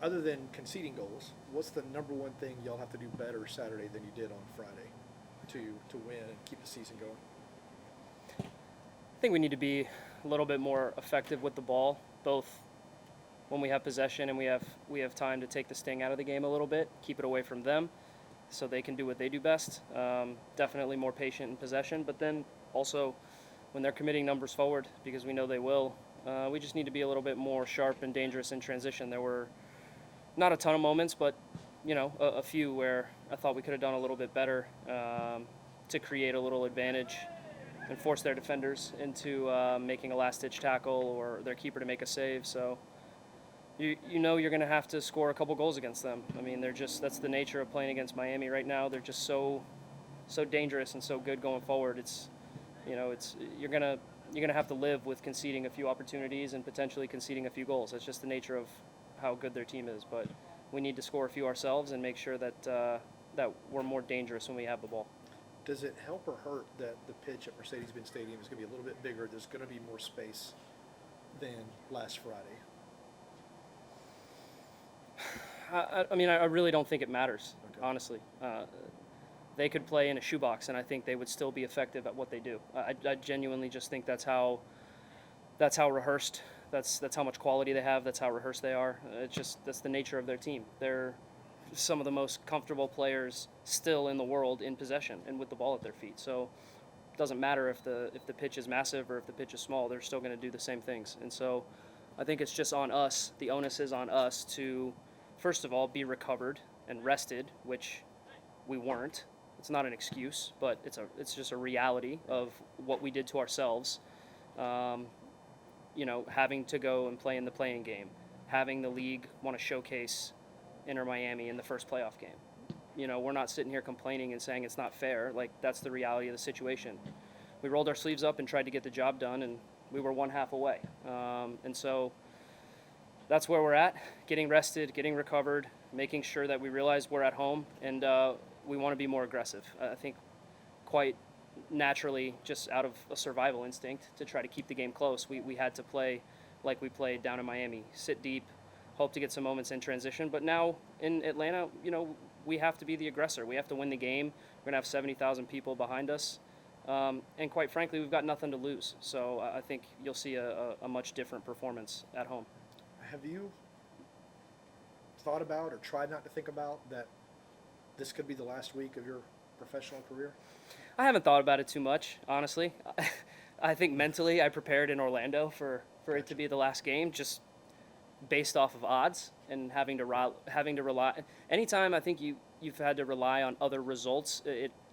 other than conceding goals, what's the number one thing y'all have to do better Saturday than you did on Friday to win and keep the season going? I think we need to be a little bit more effective with the ball, both when we have possession and we have time to take the sting out of the game a little bit, keep it away from them, so they can do what they do best. Definitely more patient in possession, but then also when they're committing numbers forward, because we know they will, we just need to be a little bit more sharp and dangerous in transition. There were not a ton of moments, but a few where I thought we could have done a little bit better to create a little advantage and force their defenders into making a last-ditch tackle or their keeper to make a save. So you're going to have to score a couple goals against them. I mean, that's the nature of playing against Miami right now. They're just so dangerous and so good going forward. You're gonna have to live with conceding a few opportunities and potentially conceding a few goals. That's just the nature of how good their team is. But we need to score a few ourselves and make sure that we're more dangerous when we have the ball. Does it help or hurt that the pitch at Mercedes-Benz Stadium is going to be a little bit bigger? There's going to be more space than last Friday. I mean, I really don't think it matters, Okay. honestly. They could play in a shoebox, and I think they would still be effective at what they do. I genuinely just think that's how rehearsed. That's how much quality they have. That's how rehearsed they are. That's the nature of their team. They're some of the most comfortable players still in the world in possession and with the ball at their feet. So it doesn't matter if the pitch is massive or if the pitch is small. They're still going to do the same things. And so I think it's just on us. The onus is on us to, first of all, be recovered and rested, which we weren't. It's not an excuse, but it's just a reality of what we did to ourselves. Having to go and play in the play-in game, having the league want to showcase Inter Miami in the first playoff game. We're not sitting here complaining and saying it's not fair. Like, that's the reality of the situation. We rolled our sleeves up and tried to get the job done, and we were one half away. And so that's where we're at, getting rested, getting recovered, making sure that we realize we're at home, and we want to be more aggressive. I think quite naturally, just out of a survival instinct to try to keep the game close, we had to play like we played down in Miami, sit deep, hope to get some moments in transition. But now in Atlanta, we have to be the aggressor. We have to win the game. We're going to have 70,000 people behind us. And quite frankly, we've got nothing to lose. So I think you'll see a much different performance at home. Have you thought about or tried not to think about that this could be the last week of your professional career? I haven't thought about it too much, honestly. I think mentally I prepared in Orlando for it to be the last game, just based off of odds and having to rely. Anytime I think you've had to rely on other results,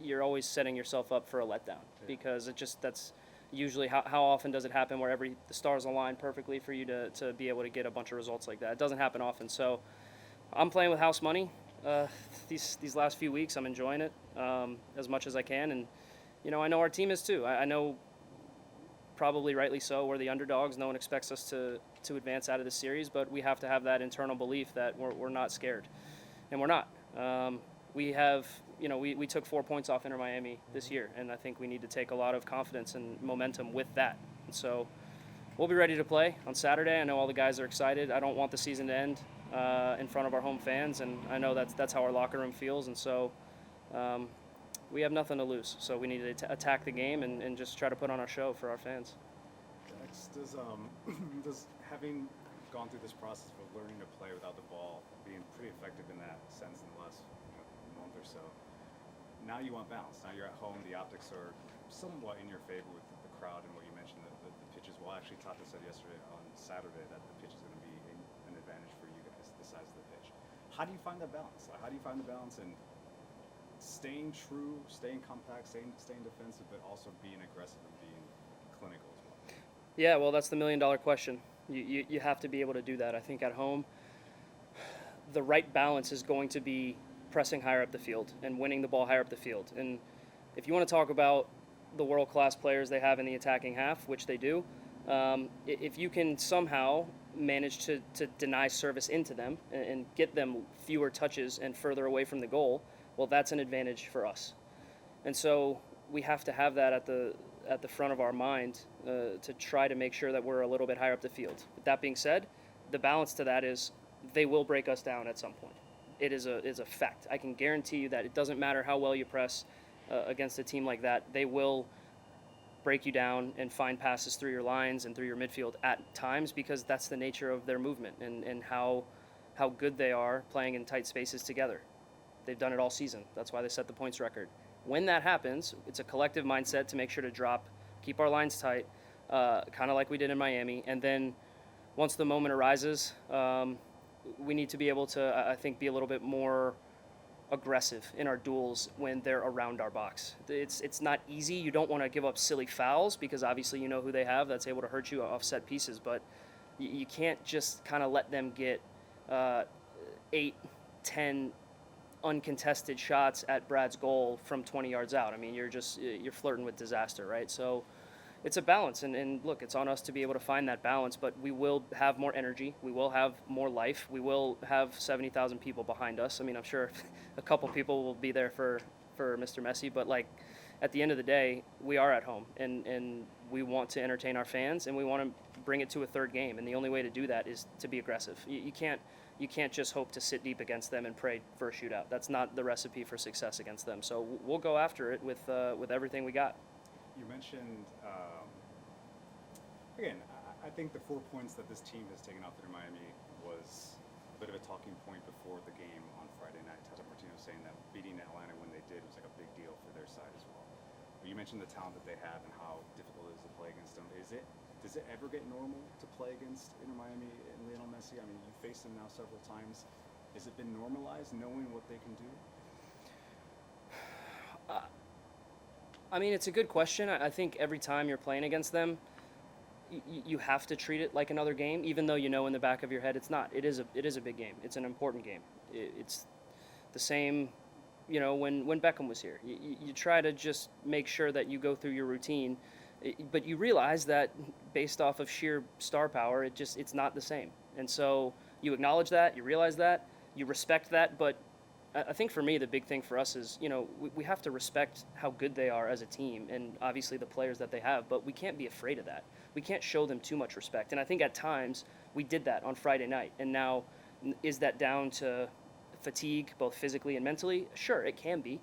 you're always setting yourself up for a letdown, because that's usually how often does it happen where the stars align perfectly for you to be able to get a bunch of results like that. It doesn't happen often. So I'm playing with house money. These last few weeks, I'm enjoying it as much as I can, and I know our team is too. I know, probably rightly so, we're the underdogs. No one expects us to advance out of the series, but we have to have that internal belief that we're not scared, and we're not. We have, we took 4 points off Inter Miami this year, and I think we need to take a lot of confidence and momentum with that. And so we'll be ready to play on Saturday. I know all the guys are excited. I don't want the season to end in front of our home fans, and I know that's how our locker room feels. And so we have nothing to lose. So we need to attack the game and just try to put on our show for our fans. Dax, does having gone through this process of learning to play without the ball, being pretty effective in that sense in the last month or so, now you want balance. Now you're at home. The optics are somewhat in your favor with the crowd and what you mentioned, that the pitches. Well, actually, Tata said yesterday on Saturday that the pitch is going to be an advantage for you guys, the size of the pitch. How do you find that balance? Like, how do you find the balance in staying true, staying compact, staying defensive, but also being aggressive and being clinical as well? Yeah, well, that's the million-dollar question. You have to be able to do that. I think at home, the right balance is going to be pressing higher up the field and winning the ball higher up the field. And if you want to talk about the world-class players they have in the attacking half, which they do, if you can somehow manage to deny service into them and get them fewer touches and further away from the goal, well, that's an advantage for us. And so we have to have that at the front of our mind to try to make sure that we're a little bit higher up the field. With that being said, the balance to that is they will break us down at some point. It is a fact. I can guarantee you that. It doesn't matter how well you press against a team like that. They will break you down and find passes through your lines and through your midfield at times, because that's the nature of their movement and how good they are playing in tight spaces together. They've done it all season. That's why they set the points record. When that happens, it's a collective mindset to make sure to keep our lines tight, kind of like we did in Miami. And then once the moment arises, we need to be able to, I think, be a little bit more aggressive in our duels when they're around our box. It's not easy. You don't want to give up silly fouls, because obviously you know who they have that's able to hurt you off set pieces, but you can't just kind of let them get 8, 10 uncontested shots at Brad's goal from 20 yards out. I mean, you're flirting with disaster, right? So it's a balance, and look, it's on us to be able to find that balance, but we will have more energy, we will have more life, we will have 70,000 people behind us. I mean, I'm sure a couple people will be there for Mr. Messi, but like at the end of the day, we are at home, and we want to entertain our fans, and we want to bring it to a third game, and the only way to do that is to be aggressive. You can't just hope to sit deep against them and pray for a shootout. That's not the recipe for success against them. So we'll go after it with everything we got. You mentioned, again, I think the 4 points that this team has taken off through Miami was a bit of a talking point before the game on Friday night. Tata Martino saying that beating Atlanta when they did was like a big deal for their side as well. But you mentioned the talent that they have and how difficult it is to play against them. Does it ever get normal to play against Inter Miami and Lionel Messi? I mean, you faced them now several times. Has it been normalized, knowing what they can do? I mean, it's a good question. I think every time you're playing against them, you have to treat it like another game, even though you know in the back of your head it's not. It is a big game. It's an important game. It's the same, when Beckham was here. You try to just make sure that you go through your routine, but you realize that based off of sheer star power, it's not the same. And so you acknowledge that, you realize that, you respect that, but I think for me, the big thing for us is, we have to respect how good they are as a team and obviously the players that they have, but we can't be afraid of that. We can't show them too much respect. And I think at times we did that on Friday night. And now, is that down to fatigue, both physically and mentally? Sure, it can be.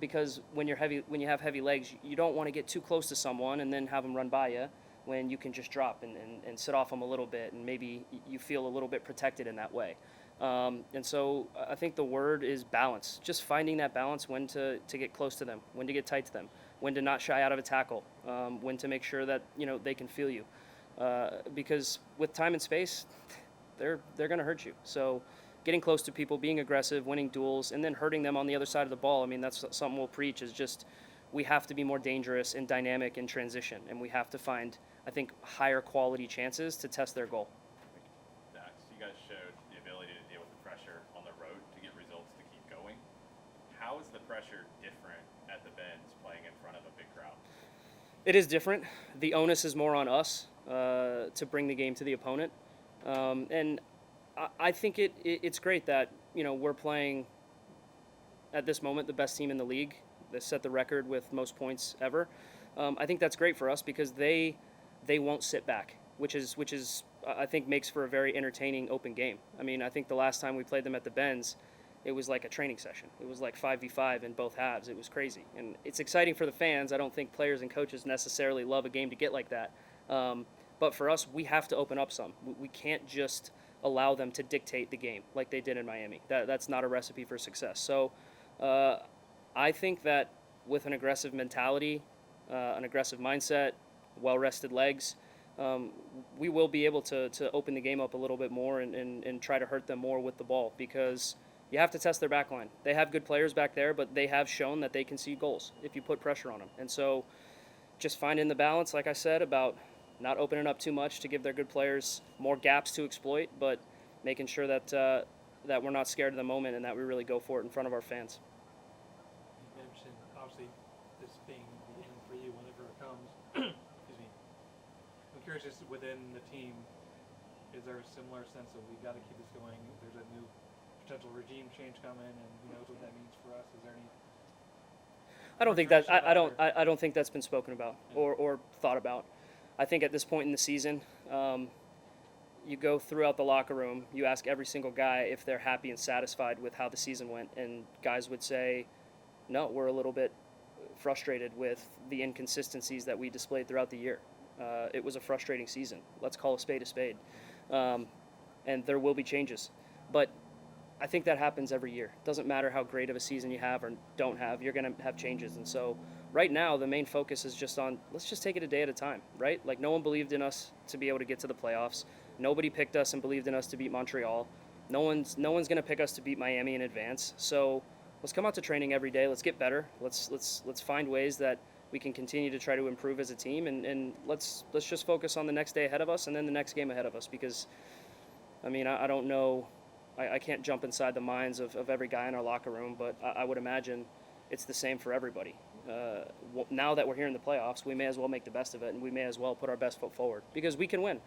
Because when you have heavy legs, you don't want to get too close to someone and then have them run by you, when you can just drop and sit off them a little bit, and maybe you feel a little bit protected in that way. And so I think the word is balance. Just finding that balance, when to get close to them, when to get tight to them, when to not shy out of a tackle, when to make sure that they can feel you. Because with time and space, they're going to hurt you. So getting close to people, being aggressive, winning duels, and then hurting them on the other side of the ball. I mean, that's something we'll preach, is just we have to be more dangerous and dynamic in transition, and we have to find, I think, higher quality chances to test their goal. Dax, you guys showed the ability to deal with the pressure on the road to get results to keep going. How is the pressure different at the Benz playing in front of a big crowd? It is different. The onus is more on us to bring the game to the opponent. And I think it's great that, we're playing, at this moment, the best team in the league. They set the record with most points ever. I think that's great for us, because they won't sit back, which is I think makes for a very entertaining open game. I mean, I think the last time we played them at the Benz, it was like a training session. It was like 5v5 in both halves. It was crazy. And it's exciting for the fans. I don't think players and coaches necessarily love a game to get like that. But for us, we have to open up some. We can't just allow them to dictate the game like they did in Miami. That's not a recipe for success. So I think that with an aggressive mentality, an aggressive mindset, well-rested legs, we will be able to open the game up a little bit more and try to hurt them more with the ball, because you have to test their back line. They have good players back there, but they have shown that they can see goals if you put pressure on them. And so just finding the balance, like I said, about not opening up too much to give their good players more gaps to exploit, but making sure that that we're not scared of the moment and that we really go for it in front of our fans. You mentioned, obviously, this being the end for you whenever it comes. Excuse me. I'm curious, just within the team, is there a similar sense of we got to keep this going? There's a new potential regime change coming, and who knows what that means for us? Is there any? I don't think that I don't think that's been spoken about or thought about. I think at this point in the season, you go throughout the locker room, you ask every single guy if they're happy and satisfied with how the season went, and guys would say, no, we're a little bit frustrated with the inconsistencies that we displayed throughout the year. It was a frustrating season. Let's call a spade a spade. And there will be changes. But I think that happens every year. Doesn't matter how great of a season you have or don't have, you're going to have changes. And so right now, the main focus is just on, let's just take it a day at a time, right? Like, no one believed in us to be able to get to the playoffs. Nobody picked us and believed in us to beat Montreal. No one's going to pick us to beat Miami in advance. So let's come out to training every day. Let's get better. Let's find ways that we can continue to try to improve as a team, and let's just focus on the next day ahead of us and then the next game ahead of us. Because, I mean, I don't know, I can't jump inside the minds of every guy in our locker room, but I would imagine it's the same for everybody. Now that we're here in the playoffs, we may as well make the best of it, and we may as well put our best foot forward because we can win.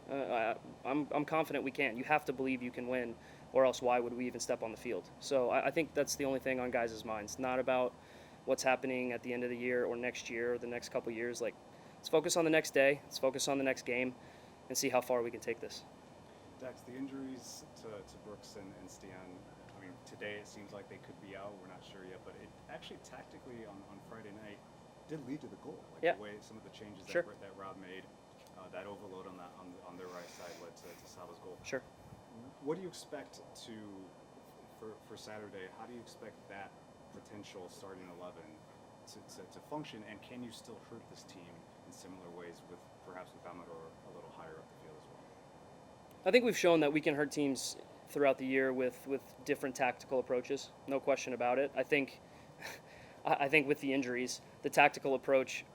I'm confident we can. You have to believe you can win, or else why would we even step on the field? So I think that's the only thing on guys' minds, not about what's happening at the end of the year or next year or the next couple years. Like, let's focus on the next day, let's focus on the next game, and see how far we can take this. Dax, the injuries to Brooks and Stian, I mean, today it seems like they could be out. We're not sure yet, but it actually tactically on Friday night did lead to the goal. Like Yeah. the way some of the changes Sure. that Rob made, that overload on their right side led to Sava's goal. Sure. What do you expect for Saturday? How do you expect that potential starting 11 to function, and can you still hurt this team in similar ways with perhaps with Amador a little higher up the field as well? I think we've shown that we can hurt teams throughout the year with different tactical approaches. No question about it. I think with the injuries, the tactical approach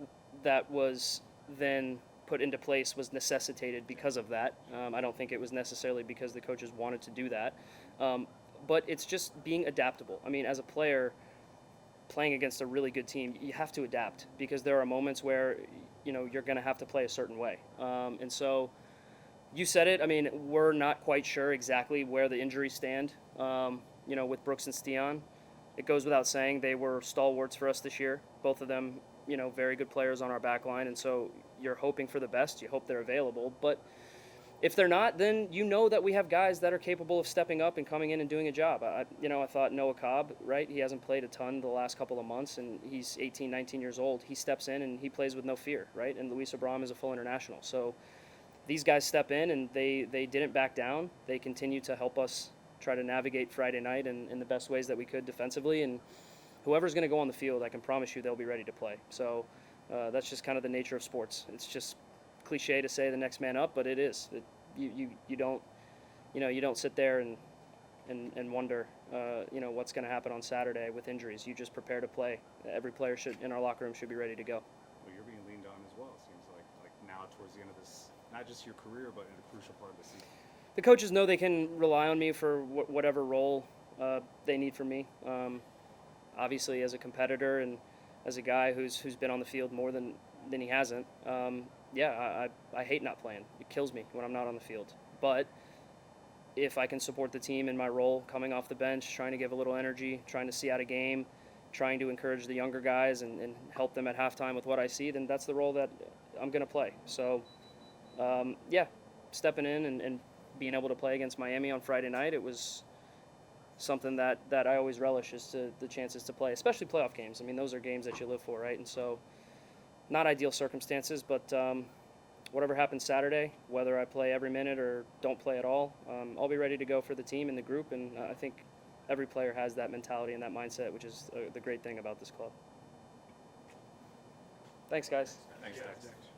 that was then put into place was necessitated because of that. I don't think it was necessarily because the coaches wanted to do that. But it's just being adaptable. I mean, as a player playing against a really good team, you have to adapt because there are moments where, you're going to have to play a certain way. And so you said it. I mean, we're not quite sure exactly where the injuries stand, with Brooks and Stian. It goes without saying they were stalwarts for us this year. Both of them, very good players on our back line. And so you're hoping for the best. You hope they're available. But if they're not, then that we have guys that are capable of stepping up and coming in and doing a job. I thought Noah Cobb, right? He hasn't played a ton the last couple of months, and he's 18, 19 years old. He steps in and he plays with no fear, right? And Luis Abram is a full international. So these guys step in and they didn't back down. They continue to help us try to navigate Friday night in the best ways that we could defensively. And whoever's going to go on the field, I can promise you they'll be ready to play. So that's just kind of the nature of sports. It's just cliche to say the next man up, but it is. You don't sit there and wonder what's going to happen on Saturday with injuries. You just prepare to play. Every player in our locker room should be ready to go. Well, you're being leaned on as well. It seems like now towards the end of this, not just your career, but in a crucial part of the season. The coaches know they can rely on me for whatever role they need from me. Obviously, as a competitor and as a guy who's been on the field more than he hasn't. I hate not playing. It kills me when I'm not on the field. But if I can support the team in my role, coming off the bench, trying to give a little energy, trying to see out a game, trying to encourage the younger guys and help them at halftime with what I see, then that's the role that I'm going to play. So, stepping in and being able to play against Miami on Friday night, it was something that I always relish, is the chances to play, especially playoff games. I mean, those are games that you live for, right? And so, not ideal circumstances, but whatever happens Saturday, whether I play every minute or don't play at all, I'll be ready to go for the team and the group, and I think every player has that mentality and that mindset, which is the great thing about this club. Thanks, guys. Thanks, Dax.